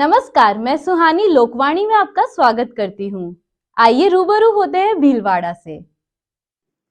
नमस्कार, मैं सुहानी लोकवाणी में आपका स्वागत करती हूँ। आइए रूबरू होते हैं भीलवाड़ा से।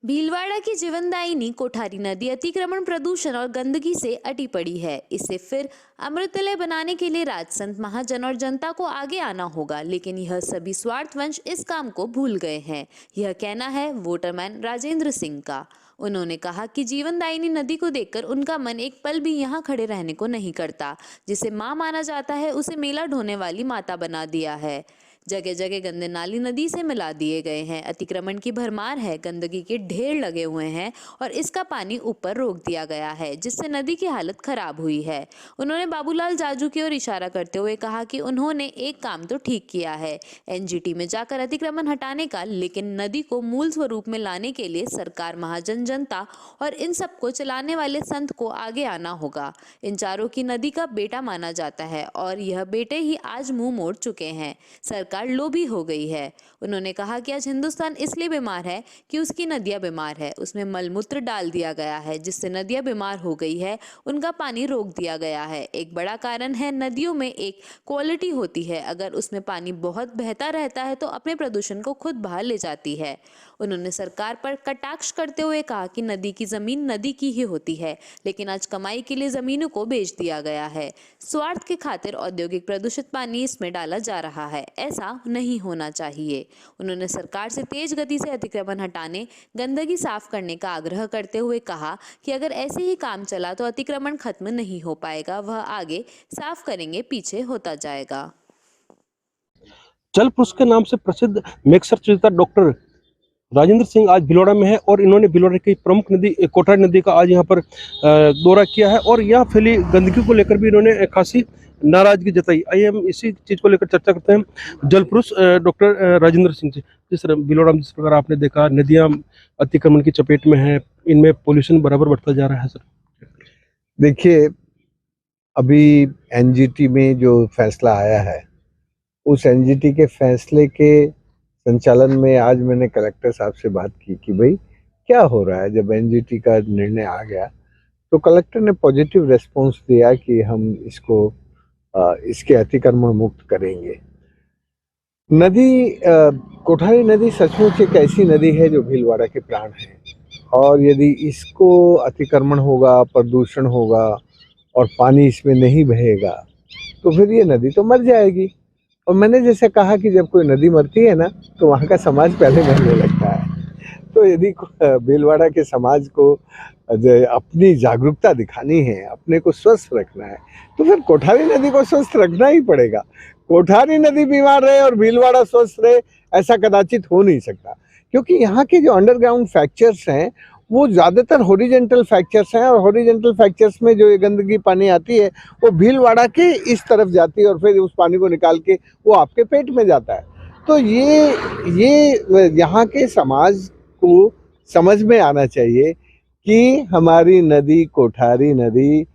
भीलवाड़ा की जीवनदायिनी कोठारी नदी अतिक्रमण, प्रदूषण और गंदगी से अटी पड़ी है। इसे फिर अमृतलय बनाने के लिए राजसंत, महाजन और जनता को आगे आना होगा, लेकिन यह सभी स्वार्थवंश इस काम को भूल गए हैं। यह कहना है वोटरमैन राजेंद्र सिंह का। उन्होंने कहा कि जीवनदायिनी नदी को देखकर उनका मन एक पल भी यहाँ खड़े रहने को नहीं करता। जिसे माँ माना जाता है उसे मेला ढोने वाली माता बना दिया है। जगह जगह गंदे नाली नदी से मिला दिए गए हैं। अतिक्रमण की भरमार है, गंदगी के ढेर लगे हुए हैं और इसका पानी ऊपर रोक दिया गया है, जिससे नदी की हालत खराब हुई है। उन्होंने बाबूलाल जाजू की ओर इशारा करते हुए कहा कि उन्होंने एक काम तो ठीक किया है, एनजीटी में जाकर अतिक्रमण हटाने का, लेकिन नदी को मूल स्वरूप में लाने के लिए सरकार, महाजन, जनता और इन सबको चलाने वाले संत को आगे आना होगा। इन चारों की नदी का बेटा माना जाता है और यह बेटे ही आज मुंह मोड़ चुके हैं। सरकार लोभी हो गई है। उन्होंने कहा कि आज हिंदुस्तान इसलिए बीमार है कि उसकी नदियां बीमार है। उसमें मलमूत्र डाल दिया गया है, जिससे नदियां बीमार हो गई है। उनका पानी रोक दिया गया है। एक बड़ा कारण है, नदियों में एक क्वालिटी होती है। अगर उसमें पानी बहुत बहता रहता है तो अपने प्रदूषण को खुद बाहर ले जाती है। उन्होंने सरकार पर कटाक्ष करते हुए कहा कि नदी की जमीन नदी की ही होती है, लेकिन आज कमाई के लिए जमीनों को बेच दिया गया है। स्वार्थ के खातिर औद्योगिक प्रदूषित पानी इसमें डाला जा रहा है। ऐसा नहीं होना चाहिए। उन्होंने सरकार से तेज गति से अतिक्रमण हटाने, गंदगी साफ करने का आग्रह करते हुए कहा कि अगर ऐसे ही काम चला तो अतिक्रमण खत्म नहीं हो पाएगा, वह आगे साफ करेंगे, पीछे होता जाएगा। जल पुरुष के नाम से प्रसिद्ध मेक्सर चिकित्सक डॉक्टर राजेंद्र सिंह आज भीलवाड़ा में है और इन्होंने भीलवाड़ा की प्रमुख नदी कोठारी नदी का आज यहाँ पर दौरा किया है और यहाँ फैली गंदगी को लेकर भी इन्होंने खासी नाराजगी जताई। आइए हम इसी चीज को लेकर चर्चा करते हैं जल पुरुष डॉक्टर राजेंद्र सिंह से। जिस तरह भीलवाड़ा में जिस प्रकार आपने देखा नदियाँ अतिक्रमण की चपेट में है, इनमें पोल्यूशन बराबर बढ़ता जा रहा है सर। देखिए, अभी एनजीटी में जो फैसला आया है, उस एनजीटी के फैसले के संचालन में आज मैंने कलेक्टर साहब से बात की कि भाई क्या हो रहा है। जब एनजीटी का निर्णय आ गया तो कलेक्टर ने पॉजिटिव रेस्पॉन्स दिया कि हम इसके अतिक्रमण मुक्त करेंगे। नदी कोठारी नदी सचमुच एक ऐसी नदी है जो भीलवाड़ा के प्राण है और यदि इसको अतिक्रमण होगा, प्रदूषण होगा और पानी इसमें नहीं बहेगा तो फिर ये नदी तो मर जाएगी। और मैंने जैसे कहा कि जब कोई नदी मरती है ना तो वहाँ का समाज पहले मरने लगता है। तो यदि भीलवाड़ा के समाज को अपनी जागरूकता दिखानी है, अपने को स्वस्थ रखना है, तो फिर कोठारी नदी को स्वस्थ रखना ही पड़ेगा। कोठारी नदी बीमार रहे और भीलवाड़ा स्वस्थ रहे, ऐसा कदाचित हो नहीं सकता, क्योंकि यहाँ के जो अंडरग्राउंड फ्रैक्चर्स हैं वो ज़्यादातर हॉरिजेंटल फ्रैक्चर्स हैं और हॉरिजेंटल फ्रैक्चर्स में जो ये गंदगी पानी आती है वो भीलवाड़ा के इस तरफ जाती है और फिर उस पानी को निकाल के वो आपके पेट में जाता है। तो ये यहाँ के समाज को समझ में आना चाहिए कि हमारी नदी कोठारी नदी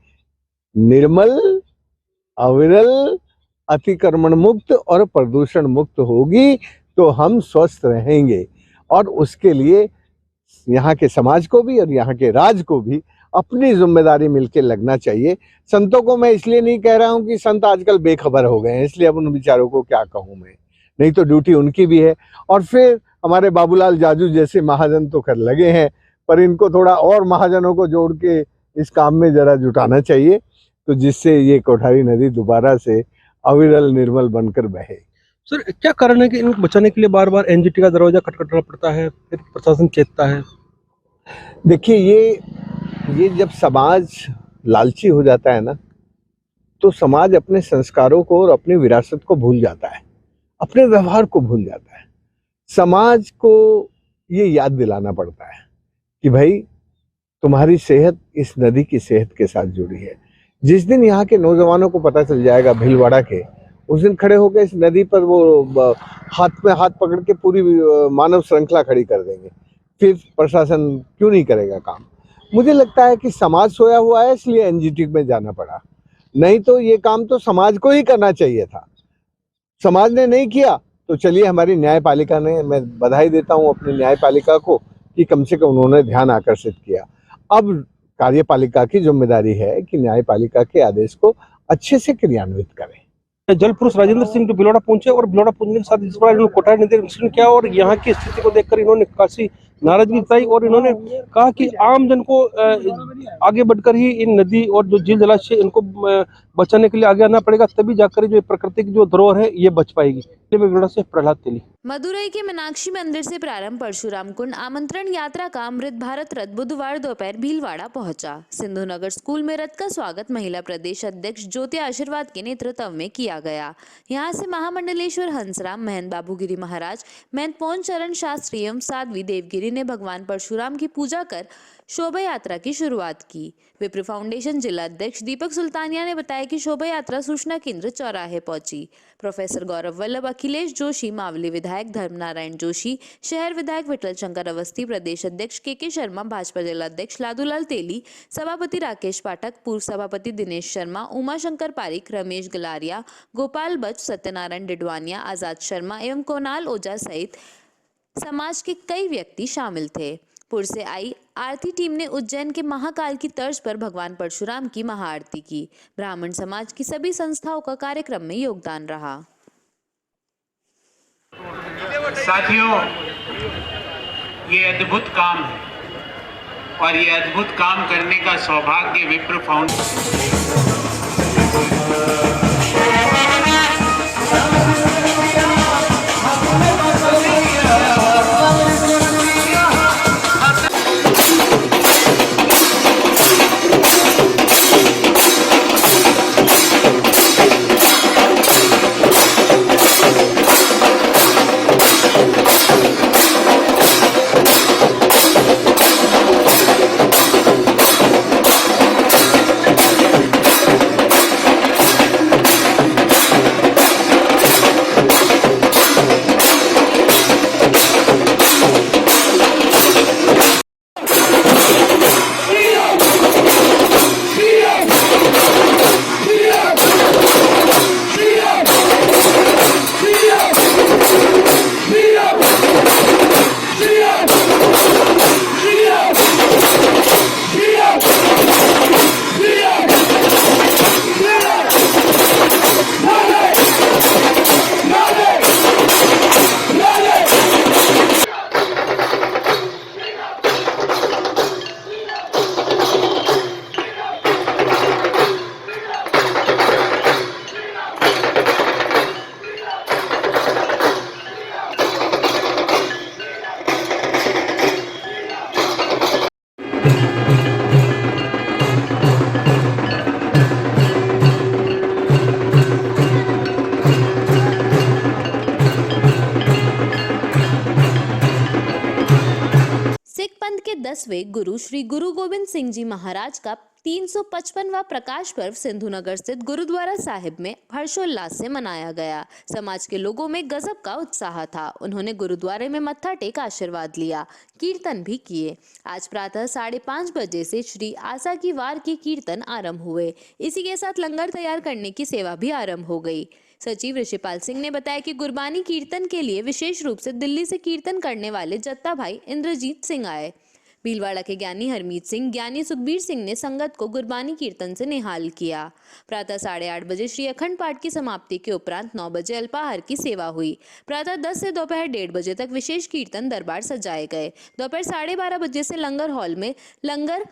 निर्मल, अविरल, अतिक्रमण मुक्त और प्रदूषण मुक्त होगी तो हम स्वस्थ रहेंगे। और उसके लिए यहाँ के समाज को भी और यहाँ के राज्य को भी अपनी जिम्मेदारी मिलकर लगना चाहिए। संतों को मैं इसलिए नहीं कह रहा हूँ कि संत आजकल बेखबर हो गए हैं, इसलिए अब उन बेचारों को क्या कहूँ मैं, नहीं तो ड्यूटी उनकी भी है। और फिर हमारे बाबूलाल जाजू जैसे महाजन तो कर लगे हैं, पर इनको थोड़ा और महाजनों को जोड़ के इस काम में जरा जुटाना चाहिए, तो जिससे ये कोठारी नदी दोबारा से अविरल निर्मल बनकर बहे। सर क्या कारण है कि इनको बचाने के लिए बार बार एनजीटी का दरवाजा खटखटाना पड़ता है, फिर प्रशासन चेतता है? देखिए, ये जब समाज लालची हो जाता है ना तो समाज अपने संस्कारों को और अपनी विरासत को भूल जाता है, अपने व्यवहार को भूल जाता है। समाज को ये याद दिलाना पड़ता है कि भाई तुम्हारी सेहत इस नदी की सेहत के साथ जुड़ी है। जिस दिन यहाँ के नौजवानों को पता चल जाएगा भीलवाड़ा के, उस दिन खड़े होकर इस नदी पर वो हाथ में हाथ पकड़ के पूरी मानव श्रृंखला खड़ी कर देंगे। फिर प्रशासन क्यों नहीं करेगा काम? मुझे लगता है कि समाज सोया हुआ है, इसलिए एनजीटी में जाना पड़ा, नहीं तो ये काम तो समाज को ही करना चाहिए था। समाज ने नहीं किया तो चलिए हमारी न्यायपालिका ने, मैं बधाई देता हूँ अपनी न्यायपालिका को कि कम से कम उन्होंने ध्यान आकर्षित किया। अब कार्यपालिका की जिम्मेदारी है कि न्यायपालिका के आदेश को अच्छे से क्रियान्वित करें। जल पुरुष राजेंद्र सिंह जो भिलवाड़ा पहुंचे और भिलवाड़ा पहुंचने के साथ इस बार इन्होंने कोठारी नदी का निरीक्षण किया और यहाँ की स्थिति को देखकर इन्होंने काफी नाराजगी जताई और इन्होंने कहा कि आम जन को आगे बढ़कर ही इन नदी और जो झील जलाशय इनको बचाने के लिए आगे आना पड़ेगा, तभी जाकर जो प्रकृति की जो धरोहर है ये बच पाएगी। भिलवाड़ा से प्रहलाद तेली। मदुरई के मीनाक्षी मंदिर से प्रारंभ परशुराम कुंड आमंत्रण यात्रा का अमृत भारत रथ बुधवार दोपहर भीलवाड़ा पहुंचा। सिंधु नगर स्कूल में रथ का स्वागत महिला प्रदेश अध्यक्ष ज्योति आशीर्वाद के नेतृत्व में किया गया। यहां से महामंडलेश्वर हंसराम, महंत बाबूगिरी महाराज, महंत पौन चरण शास्त्री एवं साध्वी देवगिरी ने भगवान परशुराम की पूजा कर शोभा यात्रा की शुरुआत की। विप्र फाउंडेशन जिला अध्यक्ष दीपक सुल्तानिया ने बताया कि शोभा यात्रा सूचना केंद्र चौराहे पहुंची। प्रोफेसर गौरव वल्लभ, अखिलेश जोशी, मावली विधायक धर्मनारायण जोशी, शहर विधायक विठल शंकर अवस्थी, प्रदेश अध्यक्ष के शर्मा, भाजपा जिला अध्यक्ष लादूलाल तेली, सभापति राकेश पाठक, पूर्व सभापति दिनेश शर्मा, उमा शंकर पारिक, रमेश गलारिया, गोपाल बच, सत्यनारायण डिडवानिया, आजाद शर्मा एवं कोनाल ओझा सहित समाज के कई व्यक्ति शामिल थे। पुर से आई आरती टीम ने उज्जैन के महाकाल की तर्ज पर भगवान परशुराम की महाआरती की। ब्राह्मण समाज की सभी संस्थाओं का कार्यक्रम में योगदान रहा। साथियों, ये अद्भुत काम है और ये अद्भुत काम करने का सौभाग्य विप्र फाउंडेशन के 10वें गुरु श्री गुरु गोविंद सिंह जी महाराज का 355वां प्रकाश पर्व सिंधुनगर स्थित गुरुद्वारा साहिब में हर्षोल्लास से मनाया गया। समाज के लोगों में गजब का उत्साह था। उन्होंने गुरुद्वारे में मत्था टेक आशीर्वाद लिया, कीर्तन भी किए। आज प्रातः 5:30 बजे से श्री आशा की वार के कीर्तन आरंभ हुए। इसी के साथ लंगर तैयार करने की सेवा भी आरंभ हो गई। सचिव ऋषिपाल सिंह ने बताया कि गुरबानी कीर्तन के लिए विशेष रूप से दिल्ली से कीर्तन करने वाले जत्ता भाई इंद्रजीत सिंह आए। भीलवाड़ा के ज्ञानी हरमीत सिंह, ज्ञानी सुखबीर सिंह ने संगत को गुरबानी कीर्तन से निहाल किया। प्रातः 8:30 बजे श्री अखंड पाठ की समाप्ति के उपरांत 9 बजे अल्पाहार की सेवा हुई। प्रातः 10 से दोपहर 1:30 बजे तक विशेष कीर्तन दरबार सजाए गए। दोपहर 12:30 बजे से लंगर हॉल में लंगर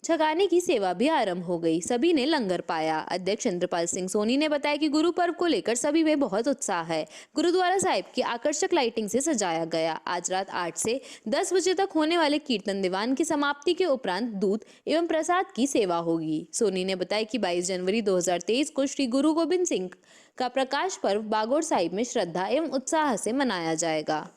छकाने की सेवा भी आरंभ हो गई। सभी ने लंगर पाया। अध्यक्ष इंद्रपाल सिंह सोनी ने बताया कि गुरु पर्व को लेकर सभी में बहुत उत्साह है। गुरुद्वारा साहिब की आकर्षक लाइटिंग से सजाया गया। आज रात 8 से 10 बजे तक होने वाले कीर्तन दीवान की समाप्ति के उपरांत दूध एवं प्रसाद की सेवा होगी। सोनी ने बताया कि 22 जनवरी 2023 को श्री गुरु गोविंद सिंह का प्रकाश पर्व बागोड़ साहिब में श्रद्धा एवं उत्साह से मनाया जाएगा।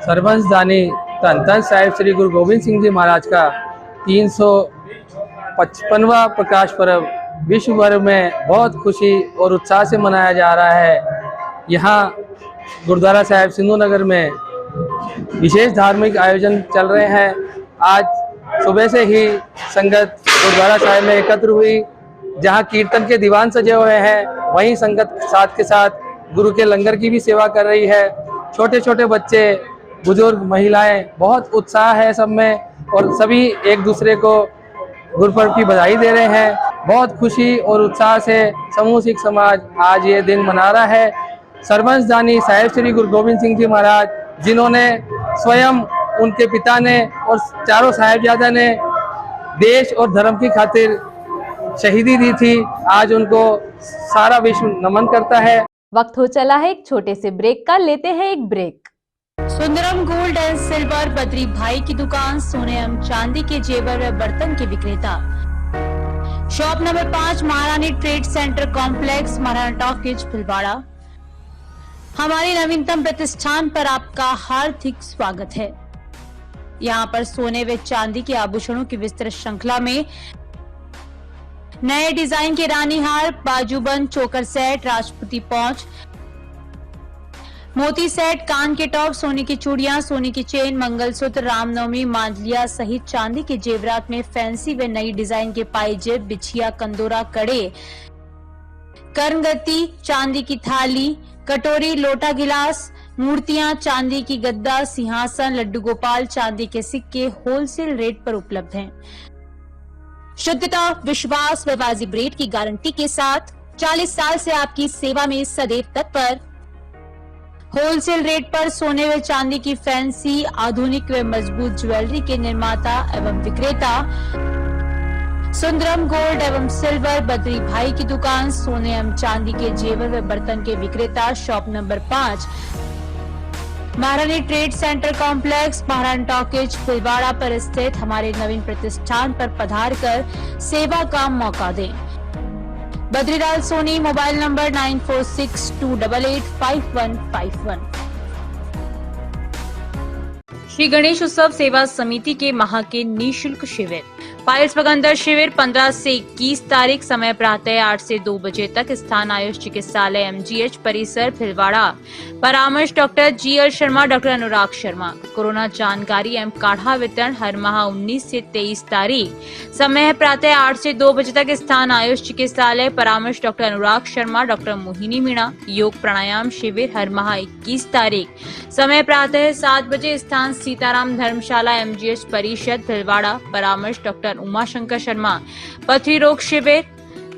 सरबंस दानी धन धन साहिब श्री गुरु गोविंद सिंह जी महाराज का 355वां प्रकाश पर्व विश्व भर में बहुत खुशी और उत्साह से मनाया जा रहा है। यहाँ गुरुद्वारा साहिब सिंधु नगर में विशेष धार्मिक आयोजन चल रहे हैं। आज सुबह से ही संगत गुरुद्वारा साहिब में एकत्र हुई, जहाँ कीर्तन के दीवान सजे हुए हैं, वहीं संगत साथ के साथ गुरु के लंगर की भी सेवा कर रही है। छोटे छोटे बच्चे, बुजुर्ग, महिलाएं, बहुत उत्साह है सब में और सभी एक दूसरे को गुरुपर्व की बधाई दे रहे हैं। बहुत खुशी और उत्साह से समूह सिख समाज आज ये दिन मना रहा है। सरबंस दानी साहिब श्री गुरु गोविंद सिंह जी महाराज, जिन्होंने स्वयं, उनके पिता ने और चारों साहिबजादा ने देश और धर्म की खातिर शहीदी दी थी, आज उनको सारा विश्व नमन करता है। वक्त हो चला है एक छोटे से ब्रेक का, लेते हैं एक break. Sundaram gold and silver Badri भाई की दुकान, सोने एवं चांदी के जेवर व बर्तन के विक्रेता। शॉप नंबर 5, महारानी trade centre complex, Maharana talkies, Bhilwara. हमारे नवीनतम प्रतिष्ठान पर आपका हार्दिक स्वागत है। यहाँ पर सोने व चांदी के आभूषणों की विस्तृत श्रृंखला में नए डिजाइन के रानी हार, बाजूबंद, चोकर सेट, राजपूती पौंच, मोती सेट, कान के टॉप, सोने की चूड़ियां, सोने की चेन, मंगलसूत्र, रामनवमी, मांडलिया सहित चांदी के जेवरात में फैंसी व नई डिजाइन के पायजेब, बिछिया, कंदोरा, कड़े, कर्णगति, चांदी की थाली, कटोरी, लोटा, गिलास, मूर्तियां, चांदी की गद्दा, सिंहासन, लड्डू गोपाल, चांदी के सिक्के होलसेल रेट पर उपलब्ध हैं। शुद्धता, विश्वास व वाजिब रेट की गारंटी के साथ 40 साल से आपकी सेवा में सदैव तत्पर। होलसेल रेट पर सोने व चांदी की फैंसी, आधुनिक व मजबूत ज्वेलरी के निर्माता एवं विक्रेता। सुंदरम गोल्ड एवं सिल्वर बद्री भाई की दुकान, सोने एवं चांदी के जेवर व बर्तन के विक्रेता। शॉप नंबर 5, महारानी trade centre complex, Maharana talkies, Bhilwara पर स्थित हमारे नवीन प्रतिष्ठान पर पधार कर सेवा का मौका दें। Badrilal Soni, mobile number 9462885151। श्री गणेश उत्सव सेवा समिति के माह के निःशुल्क शिविर। पायल्स बगंदर शिविर 15 से 21 तारीख, समय प्रातः 8 से 2 बजे तक, स्थान आयुष चिकित्सालय MGH परिसर, भीलवाड़ा। परामर्श doctor GL Sharma, doctor Anurag Sharma. Corona जानकारी एवं काढ़ा वितरण हर माह 19 से 23 तारीख, समय प्रातः 8 से 2 बजे तक, स्थान आयुष चिकित्सालय। परामर्श डॉक्टर अनुराग शर्मा, डॉक्टर मोहिनी मीणा। योग प्राणायाम शिविर हर माह 21 तारीख, समय प्रातः 7 बजे, स्थान सीताराम धर्मशाला MGH परिषद, भीलवाड़ा। परामर्श डॉक्टर उमाशंकर शर्मा। पथरी रोग शिविर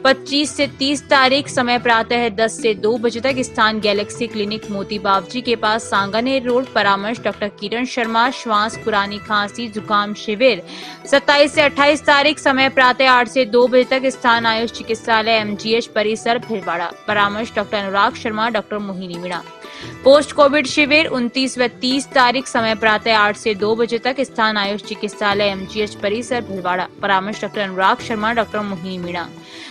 25 से 30 तारीख, समय प्रातः 10 से 2 बजे तक, स्थान गैलेक्सी क्लिनिक मोती बावजी के पास, सांगानेर रोड। परामर्श डॉक्टर किरण शर्मा। श्वास, पुरानी खांसी, जुकाम शिविर 27 से 28 तारीख, समय प्रातः 8 से 2 बजे तक, स्थान आयुष चिकित्सालय MGH परिसर, भीलवाड़ा। परामर्श doctor Anurag Sharma, doctor Mohini Meena. Post covid शिविर 29 व 30 तारीख, समय प्रातः 8 से 2 बजे तक, स्थान आयुष चिकित्सालय MGH परिसर, भीलवाड़ा। परामर्श doctor Anurag Sharma, doctor Mohini Meena.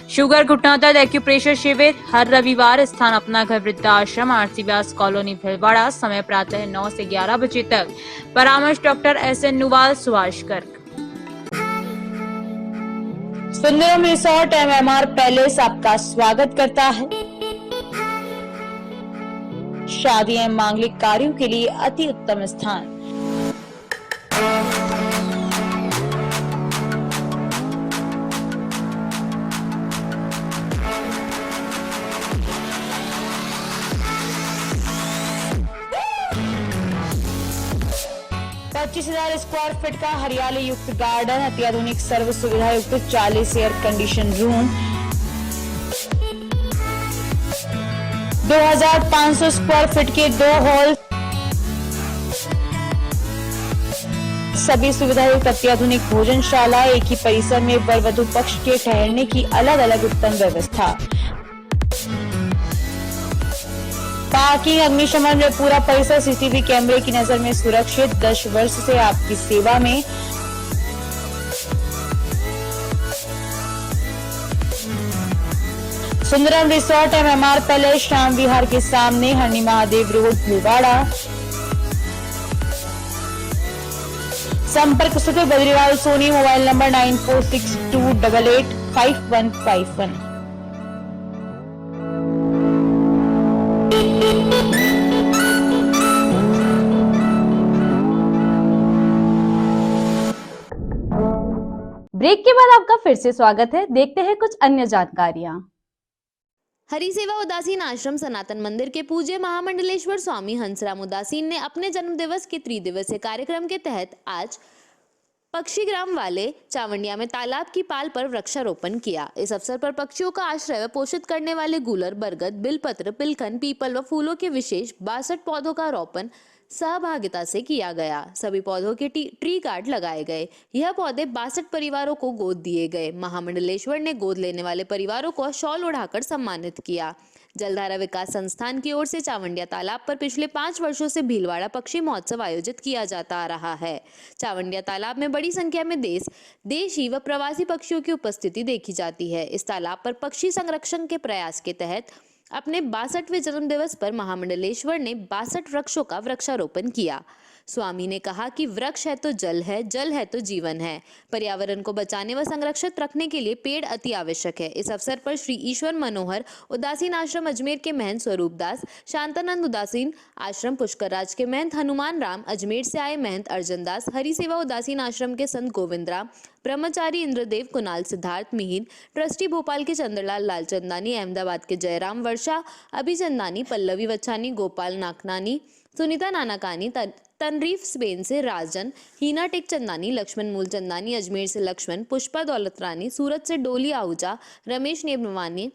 Sugar, घुटना दर्द, एक्यूप्रेशर शिविर हर रविवार, स्थान अपना घर वृद्धाश्रम, आरसी व्यास कॉलोनी, भीलवाड़ा। समय प्रातः 9 से 11 बजे तक। परामर्श doctor SN Nuwal, Subhash Garg. Sundaram resort MMR palace आपका स्वागत करता है। शादी एवं मांगलिक कार्यों के लिए अति उत्तम स्थान। $25,000 स्क्वायर फीट का हरियाली युक्त गार्डन, अत्याधुनिक सर्व सुविधा युक्त 40 air condition room, 2500 square feet के 2 हॉल, सभी सुविधा युक्त अत्याधुनिक भोजनशाला, एक ही परिसर में वर वधू पक्ष के ठहरने की अलग अलग उत्तम व्यवस्था। पार्किंग, अग्निशमन में पूरा परिसर CCTV कैमरे की नजर में सुरक्षित। 10 वर्ष से आपकी सेवा में। Sundaram resort MMR palace, Shyam Vihar के सामने, हरणी महादेव रोड, भीलवाड़ा। संपर्क सूत्र Badrilal Soni, mobile number 9462885151। Break के बाद आपका फिर से स्वागत है। देखते हैं कुछ अन्य जानकारियां। हरि सेवा उदासीन आश्रम सनातन मंदिर के पूज्य महामंडलेश्वर स्वामी हंसराम उदासीन ने अपने जन्मदिवस के त्रिदिवसीय कार्यक्रम के तहत आज पक्षीग्राम वाले चावंडिया में तालाब की पाल पर वृक्षारोपण किया। इस अवसर पर पक्षियों का आश्रय व पोषित करने वाले गूलर, बरगद, बिलपत्र, पिलखन, पीपल व फूलों के विशेष 62 पौधों का रोपण सहभागिता से किया गया। सभी पौधों के ट्री कार्ड लगाए गए। यह पौधे 62 परिवारों को गोद दिए गए। महामंडलेश्वर ने गोद लेने वाले परिवारों को शॉल ओढ़ाकर सम्मानित किया। जलधारा विकास संस्थान की ओर से चावंडिया तालाब पर पिछले 5 वर्षों से भीलवाड़ा पक्षी महोत्सव आयोजित किया जाता आ रहा है। चावंडिया तालाब में बड़ी संख्या में देशी व प्रवासी पक्षियों की उपस्थिति देखी जाती है। इस तालाब पर पक्षी संरक्षण के प्रयास के तहत अपने 62वें जन्मदिवस पर महामंडलेश्वर ने 62 वृक्षों का वृक्षारोपण किया। स्वामी ने कहा कि वृक्ष है तो जल है तो जीवन है। पर्यावरण को बचाने व संरक्षित रखने के लिए पेड़ अति आवश्यक है। इस अवसर पर श्री ईश्वर मनोहर उदासीन आश्रम अजमेर के महंत स्वरूप दास, शांतानंद उदासीन आश्रम पुष्कर राज के महंत हनुमान राम, अजमेर से आए महंत अर्जन दास, हरि सेवा उदासीन आश्रम के संत गोविंद राम, ब्रह्मचारी इंद्रदेव, कुणाल सिद्धार्थ मिहिर, ट्रस्टी भोपाल के चंद्रलाल लालचंदानी, अहमदाबाद के जयराम, वर्षा अभिचंदानी, पल्लवी वच्छानी, गोपाल नाकनानी, सुनीता नानाकानी, तनरीफ स्पेन से राजन, हीना टेक चंदानी, लक्ष्मण मूलचंदानी, अजमेर से लक्ष्मण, पुष्पा दौलत रानी, सूरत से डोली आहूजा, रमेश नेमवानी,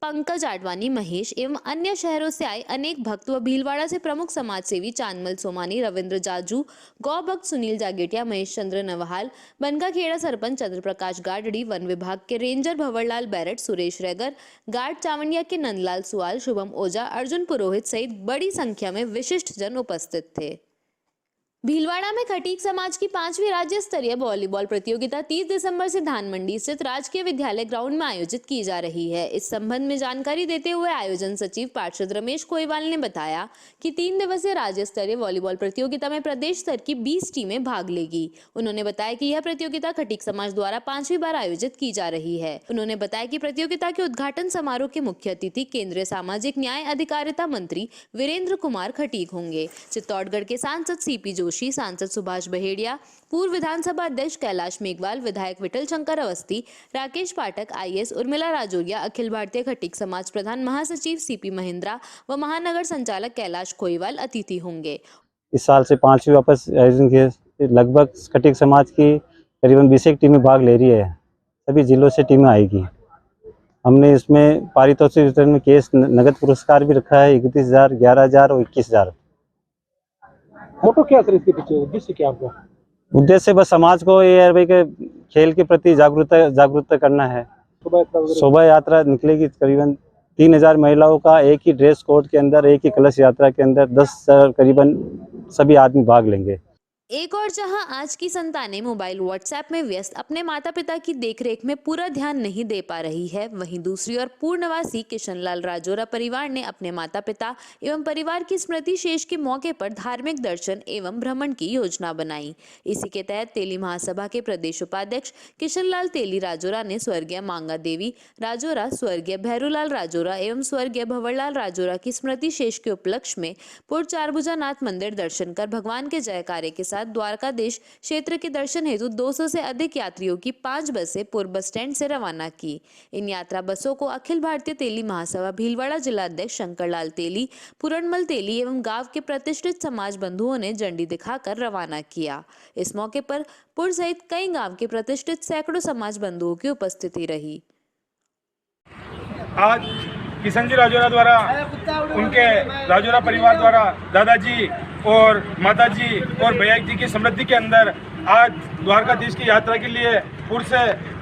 पंकज आडवाणी, महेश एवं अन्य शहरों से आए अनेक भक्त व भीलवाड़ा से प्रमुख समाजसेवी चांदमल सोमानी, रविंद्र जाजू, गौ भक्त सुनील जागेटिया, महेश चंद्र नवहाल, बनका खेड़ा सरपंच चंद्र प्रकाश गाडड़ी, वन विभाग के रेंजर भंवरलाल बैरट, सुरेश रेगर, गार्ड चावंडिया के नंदलाल सुआल, शुभम ओझा, अर्जुन पुरोहित सहित बड़ी संख्या में विशिष्ट जन उपस्थित थे। भीलवाड़ा में खटीक समाज की 5वीं राज्य स्तरीय वॉलीबॉल प्रतियोगिता 30 दिसंबर से धान मंडी स्थित राजकीय विद्यालय ग्राउंड में आयोजित की जा रही है। इस संबंध में जानकारी देते हुए आयोजन सचिव पार्षद रमेश कोईवाल ने बताया कि 3 दिवसीय राज्य स्तरीय वॉलीबॉल प्रतियोगिता में प्रदेश स्तर की 20 टीमें भाग लेगी। उन्होंने बताया कि यह प्रतियोगिता खटीक समाज द्वारा 5वीं बार आयोजित की जा रही है। उन्होंने बताया कि प्रतियोगिता के उद्घाटन समारोह के मुख्य अतिथि केंद्रीय सामाजिक न्याय अधिकारिता मंत्री वीरेंद्र कुमार खटीक होंगे। चित्तौड़गढ़ के सांसद सीपी जोशी, सांसद सुभाष बहेड़िया, पूर्व विधानसभा अध्यक्ष कैलाश मेघवाल, विधायक विठल शंकर अवस्थी, राकेश पाठक, IAS उर्मिला राजौरिया, अखिल भारतीय खटीक समाज प्रधान महासचिव CP महिंद्रा व महानगर संचालक कैलाश कोईवाल अतिथि होंगे। इस साल से 5वीं वापस आयोजन के लगभग खटीक समाज की करीबन 20 टीमें भाग ले रही है। सभी जिलों से टीमें आएगी। हमने इसमें पारितोषिक वितरण में केस नगद पुरस्कार भी रखा है 31,000, 11,000 और 21,000। मोटो क्या सर इसके पीछे उद्देश्य क्या आपका? उद्देश्य बस समाज को ये है भाई कि खेल के प्रति जागरूकता करना है। शोभा यात्रा निकलेगी। करीबन 3,000 महिलाओं का एक ही ड्रेस कोड के अंदर, एक ही कलश यात्रा के अंदर 10 करीबन सभी आदमी भाग लेंगे। एक और जहां आज की संतानें मोबाइल व्हाट्सएप में व्यस्त अपने माता पिता की देखरेख में पूरा ध्यान नहीं दे पा रही है, वहीं दूसरी ओर पूर्णवासी किशनलाल राजौरा परिवार ने अपने माता पिता एवं परिवार की स्मृति शेष के मौके पर धार्मिक दर्शन एवं भ्रमण की योजना बनाई। इसी के तहत तेली महासभा के प्रदेश उपाध्यक्ष किशनलाल तेली राजौरा ने स्वर्गीय मांगा देवी राजौरा, स्वर्गीय भैरूलाल राजौरा एवं स्वर्गीय भंवरलाल राजौरा की स्मृति शेष के उपलक्ष्य में पुर चारभुजानाथ मंदिर दर्शन कर भगवान के जयकारे के द्वारकाधीश क्षेत्र के दर्शन हेतु 200 से अधिक यात्रियों की 5 बसें पूर्व बस स्टैंड से रवाना की। इन यात्रा बसों को अखिल भारतीय तेली महासभा भीलवाड़ा जिला अध्यक्ष शंकरलाल तेली, पूरणमल तेली एवं गांव के प्रतिष्ठित समाज बंधुओं ने झंडी दिखाकर रवाना किया। इस मौके पर पुर सहित कई गांव के प्रतिष्ठित सैकड़ों समाज बंधुओं की उपस्थिति रही। आज किशन जी राजौरा द्वारा, उनके राजौरा परिवार द्वारा दादाजी और माताजी और भैया जी की समृद्धि के अंदर आज द्वारकाधीश की यात्रा के लिए पुर से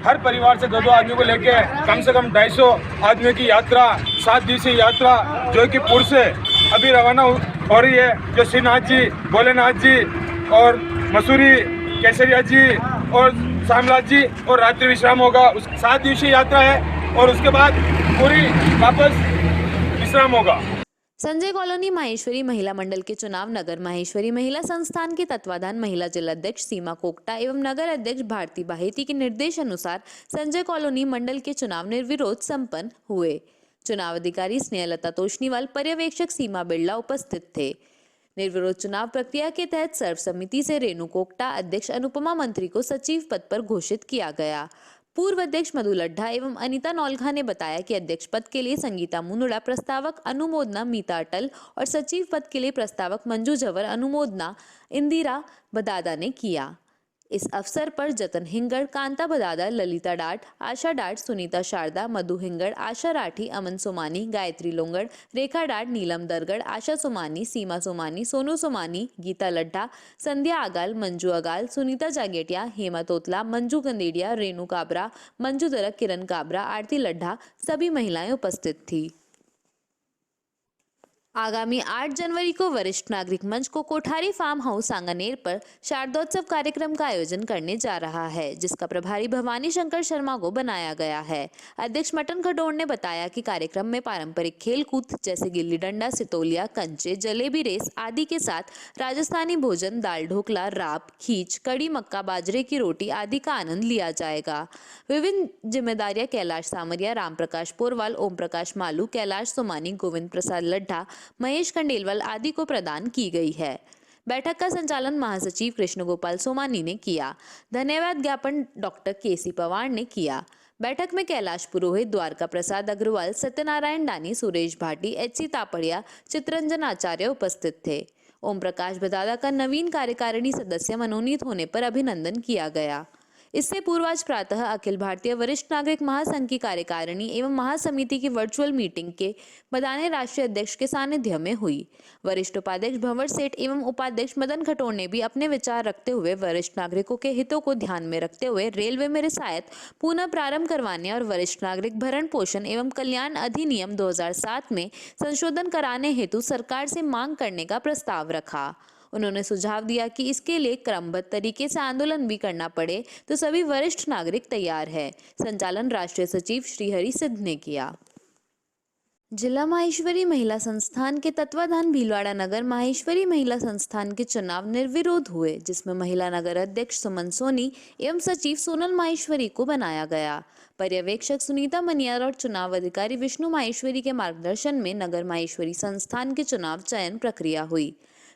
हर परिवार से 2-2 आदमियों को लेके कम से कम 250 आदमियों की यात्रा, 7 दिवसीय यात्रा जो कि पुर से अभी रवाना हो रही है। जो श्रीनाथ जी, भोलेनाथ जी और मसूरी केसरिया जी और शामलाल जी और रात्रि विश्राम होगा। 7 दिवसीय यात्रा है और उसके बाद पूरी वापस विश्राम होगा। संजय कॉलोनी माहेश्वरी महिला मंडल के चुनाव नगर माहेश्वरी महिला संस्थान के तत्वाधान महिला जिलाध्यक्ष सीमा कोकटा एवं नगर अध्यक्ष भारती बाहेती के निर्देश अनुसार संजय कॉलोनी मंडल के चुनाव निर्विरोध संपन्न हुए। चुनाव अधिकारी स्नेहलता तोष्णीवाल, पर्यवेक्षक सीमा बिड़ला उपस्थित थे। निर्विरोध चुनाव प्रक्रिया के तहत सर्वसम्मति से रेणु कोकटा, अध्यक्ष अनुपमा मंत्री को सचिव पद पर घोषित किया गया। पूर्व अध्यक्ष मधु लड्ढा एवं अनीता नौलखा ने बताया कि अध्यक्ष पद के लिए संगीता मुंदड़ा, प्रस्तावक अनुमोदना मीता अटल और सचिव पद के लिए प्रस्तावक मंजू जवर, अनुमोदना इंदिरा बदादा ने किया। इस अवसर पर जतन हिंगड़, कांता बदादा, ललिता डाट, आशा डाट, सुनीता शारदा, मधु हिंगड़, आशा राठी, अमन सोमानी, गायत्री लोंगड़, रेखा डाट, नीलम दरगड़, आशा सोमानी, सीमा सोमानी, सोनू सोमानी, गीता लड्ढा, संध्या आगाल, मंजू अगाल, सुनीता जागेटिया, हेमा तोतला, मंजू गंदेड़िया, रेणु काबरा, मंजू दरक, किरण काबरा, आरती लड्ढा सभी महिलाएं उपस्थित थी। आगामी 8 जनवरी को वरिष्ठ नागरिक मंच को कोठारी फार्म हाउस सांगानेर पर शारदोत्सव कार्यक्रम का आयोजन करने जा रहा है, जिसका प्रभारी भवानी शंकर शर्मा को बनाया गया है। अध्यक्ष मटन खडोड़ ने बताया कि कार्यक्रम में पारंपरिक खेल कूद जैसे गिल्ली डंडा, सितोलिया, कंचे, जलेबी रेस आदि के साथ राजस्थानी भोजन, दाल ढोकला, राब, खींच, कड़ी मक्का, बाजरे की रोटी आदि का आनंद लिया जाएगा। विभिन्न जिम्मेदारियां कैलाश सामरिया, राम प्रकाश पोरवाल, ओम प्रकाश मालू, कैलाश सोमानी, गोविंद प्रसाद लड्ढा, महेश खंडेलवाल आदि को प्रदान की गई है। बैठक का संचालन महासचिव कृष्ण गोपाल सोमानी ने किया। धन्यवाद ज्ञापन डॉक्टर केसी पवार ने किया। बैठक में कैलाश पुरोहित, द्वारका प्रसाद अग्रवाल, सत्यनारायण डानी, सुरेश भाटी, एच.सी. तापड़िया, चित्रंजन आचार्य उपस्थित थे। ओम प्रकाश बदादा का नवीन कार्यकारिणी सदस्य मनोनीत होने पर अभिनंदन किया गया। इससे पूर्व आज प्रातः अखिल भारतीय वरिष्ठ नागरिक महासंघ की कार्यकारिणी एवं महासमिति की वर्चुअल मीटिंग के बदाने राष्ट्रीय अध्यक्ष के सानिध्य में हुई। वरिष्ठ उपाध्यक्ष भंवर सेठ एवं उपाध्यक्ष मदन खटोड़ ने भी अपने विचार रखते हुए वरिष्ठ नागरिकों के हितों को ध्यान में रखते हुए रेलवे में रियायत पुनः प्रारंभ करवाने और वरिष्ठ नागरिक भरण पोषण एवं कल्याण अधिनियम 2007 में संशोधन कराने हेतु सरकार से मांग करने का प्रस्ताव रखा। उन्होंने सुझाव दिया कि इसके लिए क्रमबद्ध तरीके से आंदोलन भी करना पड़े तो सभी वरिष्ठ नागरिक तैयार है। संचालन राष्ट्रीय सचिव श्रीहरि सिद्ध ने किया। जिला माहेश्वरी महिला संस्थान के तत्वाधान भीलवाड़ा नगर माहेश्वरी महिला संस्थान के चुनाव निर्विरोध हुए, जिसमें महिला नगर अध्यक्ष सुमन सोनी एवं सचिव सोनल माहेश्वरी को बनाया गया। पर्यवेक्षक सुनीता मनियार और चुनाव अधिकारी विष्णु माहेश्वरी के मार्गदर्शन में नगर माहेश्वरी संस्थान के चुनाव चयन प्रक्रिया हुई।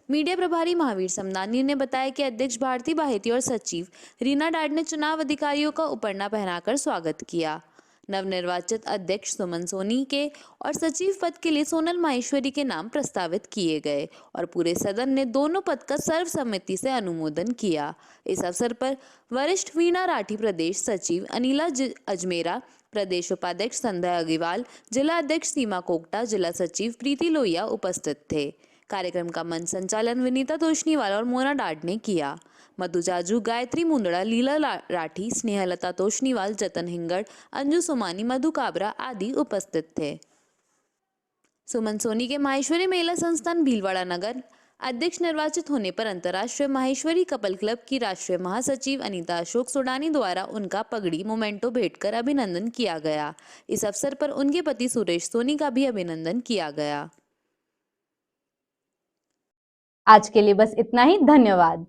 मीडिया प्रभारी महावीर समदानी ने बताया कि अध्यक्ष भारती बाहेती और सचिव रीना डाड ने चुनाव अधिकारियों का उपरना पहनाकर स्वागत किया। नवनिर्वाचित अध्यक्ष सुमन सोनी के और सचिव पद के लिए सोनल माहेश्वरी के नाम प्रस्तावित किए गए और पूरे सदन ने दोनों पद का सर्वसम्मति से अनुमोदन किया। इस अवसर पर वरिष्ठ वीणा राठी, प्रदेश सचिव अनिला अजमेरा, प्रदेश उपाध्यक्ष संध्या अग्रवाल, जिला अध्यक्ष सीमा कोकटा, जिला सचिव प्रीति लोहिया उपस्थित थे। कार्यक्रम का मंच संचालन विनीता तोष्णीवाल और मोना डाड ने किया। मधु जाजू, गायत्री मुंदड़ा, लीला राठी, स्नेहलता तोष्णीवाल, जतन हिंगड़, अंजू सोमानी, मधु काबरा आदि उपस्थित थे। सुमन सोनी के माहेश्वरी महिला संस्थान भीलवाड़ा नगर अध्यक्ष निर्वाचित होने पर अंतर्राष्ट्रीय माहेश्वरी कपल क्लब की राष्ट्रीय महासचिव अनीता अशोक सोडानी द्वारा उनका पगड़ी मोमेंटो भेंटकर अभिनंदन किया गया। इस अवसर पर उनके पति सुरेश सोनी का भी अभिनंदन किया गया। आज के लिए बस इतना ही। धन्यवाद।